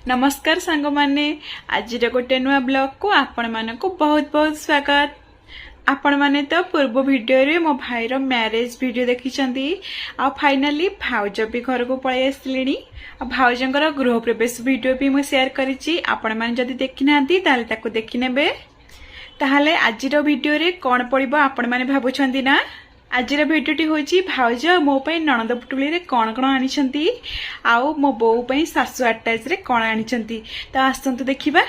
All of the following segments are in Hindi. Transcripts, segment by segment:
नमस्कार सांग माने आज गोटे नुआ ब्लॉग को आपण मानक बहुत बहुत स्वागत। आपण माने तो पूर्व वीडियो रे मो भाई रो मैरिज वीडियो देखिचंती आ फाइनली भाउज भी घर को पळै आसलिनी आ भाउजंकर गृह प्रवेश वीडियो भी मु शेयर करिछि। आपण माने जदी देखि नांती ताले ताको देखि नेबे। ताहाले आज रो वीडियो रे कोन पड़िबो आपण माने भाबुछंती ना। आज भिडियोटी हूँ भाउज मो नणंद पुटुली रे कौन कौन आनी आउ मो बो सासु अटैच रे कौन आनी तो आसतु देखा।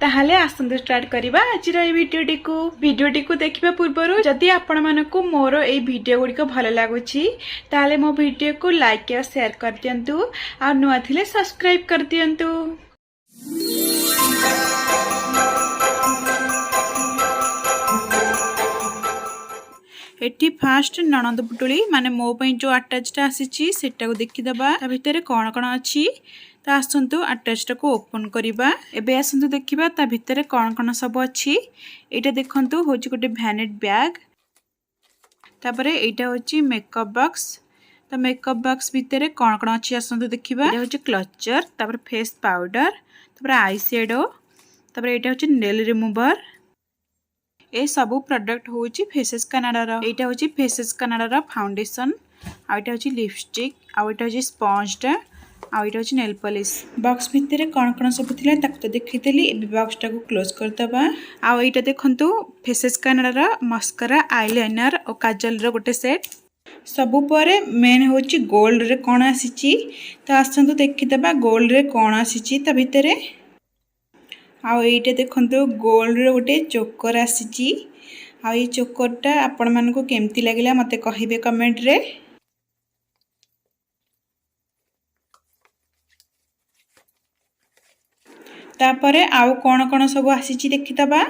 ताहले आसतु स्टार्ट करवा आज भिडियोटी को देखा पूर्व जदि आपण मानक मोर ए भिडियो गुड़िक भल लगुच ताहले मो भिडियो को लाइक या शेयर कर दिंतु आ नुआ थिले सब्सक्राइब कर दिंतु। एटी फास्ट ननद पुटुली माने मो जो अटैचटा आसी सेटा को देखीदबा भितर कौन कौन अच्छी तो आसतु अटैचटा को ओपन करवा। एबे आसतु देखा ता भितर कौन कौन सब अच्छी। एटा देखंतु होची गोटे भैनिट बैग तापरे एटा होची मेकअप बॉक्स। तो मेकअप बॉक्स भितर कौन कौन अच्छी आसतु देखा। एटा होची क्लचर तापरे फेस पाउडर तापरे आई शेडो तापरे एटा होची नेल रिमूवर। ए सबू प्रोडक्ट होची फेसेस कनाडा रो। एटा होची फेसेस कनाडा रो फाउंडेशन आ एटा होची लिपस्टिक आ एटा होची स्पंज आ एटा होची नेल पॉलिश। बॉक्स भितर कोन कोन सब थिला तक तो देखितेली। ए बॉक्स टा को क्लोज करतबा आ एटा देखंतु फेसेस कनाडा रो मस्कारा आईलाइनर और काजल रो गोटे सेट। सबु परे मेन होची गोल्ड रे कोन आसीची तो आसंतु देखितबा गोल्ड रे कोन आसीची ता भितरे। आईटा देखो गोल्ड रो गोटे चोकर आसी। आई चोकरटा आपण मानक केमती लगिला मते कहिबे कमेंट रे। तापरे आउ कोन कोन सब आसी देखितबा।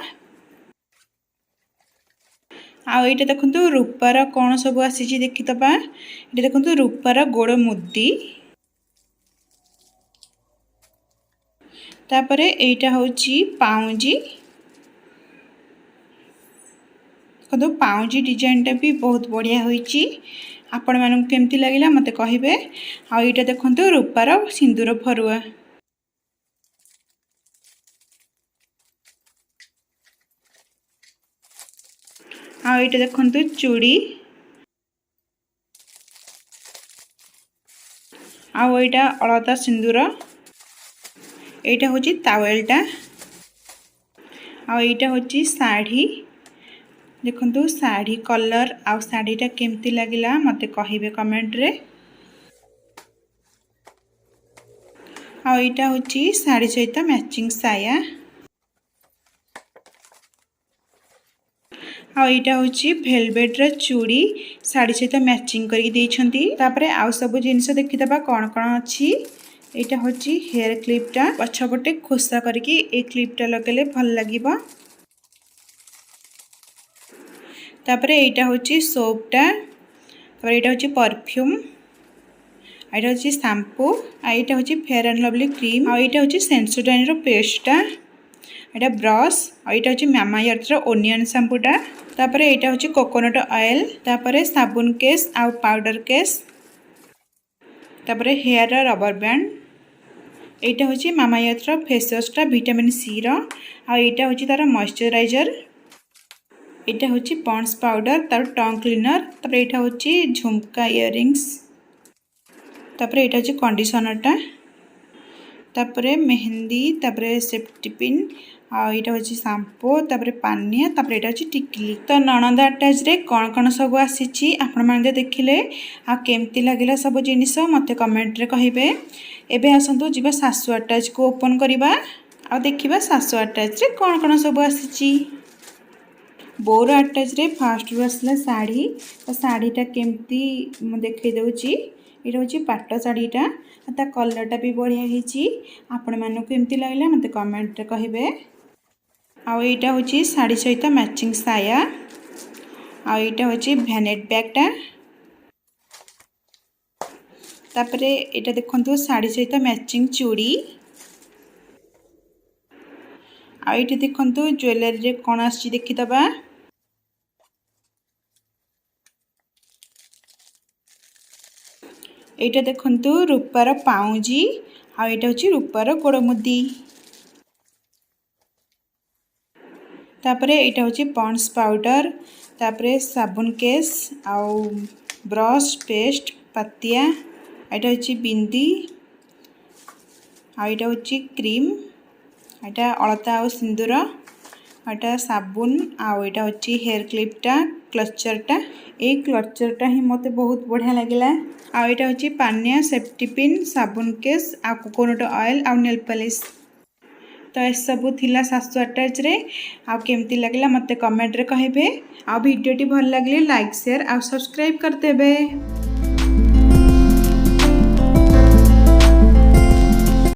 आउ एटा देखंतु रूपार कोन सब आसी देखितबा। एटा देखंतु रूपार गोड़ मुदी तापरे एटा होची पाउंजी। देखो पाउंजी डिजाइन टा भी बहुत बढ़िया होईची। आपण मानक केमती लागिला मते कहिबे। आ एटा देखंतु रूपार सिंदूर फरुआ। आ एटा देखंतु चूड़ी आ एटा अलता सिंदूर। एटा होची टावेलटा आ एटा होची साड़ी। देखंतु साड़ी कलर आ साड़ीटा केमती लागिला मते कहिबे कमेंट रे। आ एटा होची साड़ी सहित मैचिंग साया। आ एटा होची वेलवेट रा चूड़ी साड़ी सहित मैचिंग करके देइछंती। तापरे आ सब जिनिस देखिदबा कोन कोन अछि। एटा होची हेयर क्लिपटा पछपटे खोसा करके ए क्लिपटा लगेले भल लागिबा। तापरे एटा होची सोपटा तापरे एटा होची परफ्यूम एटा होची शैम्पू आ एटा होची फेयर एंड लवली क्रीम आ एटा होची सेंसोडाइन रो पेस्टटा एटा ब्रश आ एटा होची मामाअर्थ रो ओनियन शैम्पूटा। तापरे एटा होची कोकोनट ऑयल तापरे साबुन केस आ पाउडर केस तापरे हेयर रबर बैंड। एटा होची मामाअर्थ रो फेस वॉशटा विटामिन सी रो आ एटा होची तार मॉइस्चराइजर। एटा होची पॉन्ड्स पाउडर तार टंग क्लीनर तापर एटा होची झुमका इयरिंग्स तापर एटा होची कंडीशनरटा तापर मेहंदी तापर सेफ्टी पिन आ एटा होची शैम्पू तापर पानिया तापर एटा होची टिकली। तो ननद अटैच रे कोन कोन सब आसीची आपण माने देखिले आ केमती लागिला सब जिनिस मते कमेंट रे कहिबे। एबे आसंतु जीवा सासु अटैच को ओपन करवा आ देखिबा सासु अटैच रे कोन कोन सब आसीची। बोर अटैच रे फास्ट रु आसला साड़ी तो साड़ीटा केमती मु देखै दउची। एटा होची पाटो साड़ीटा ता कलरटा भी बढ़िया हिची। आपण मानक केमती लागिला मते कमेंट रे कहिबे। आ एटा होची साड़ी सहित मैचिंग साया आ एटा होची भैनिट बैगटा तापरे एटा देखंतु साड़ी सहित मैचिंग चूड़ी आ एटा देखंतु ज्वेलरी रे कोन आसी देखिदबा। एटा देखंतु रूपार पाउंजी आईटा हूँ रूपार गोड़ मुदी। तापरे एटा हूँ पॉन्ड्स पाउडर, तापरे साबुन केस आउ ब्रश पेस्ट पातिया, एटा हूँ बिंदी, आईटा हूँ क्रीम, एटा अलता आउ सिंदूर, एटा साबुन आउ एटा हूँ हेयर क्लिपटा क्लचरटा। ये क्लचरटा ही मते बहुत बढ़िया लगिला। आउ एटा हूँ पानिया सेफ्टी पिन साबुन केस आ कोकोनट ऑयल आउ नेल पॉलिश। तो ये सब थिला 708 रे। आ केमती लगला मते कमेंट रे कहिबे। आ वीडियो टी भल लागले लाइक शेयर आ सब्सक्राइब करदेबे।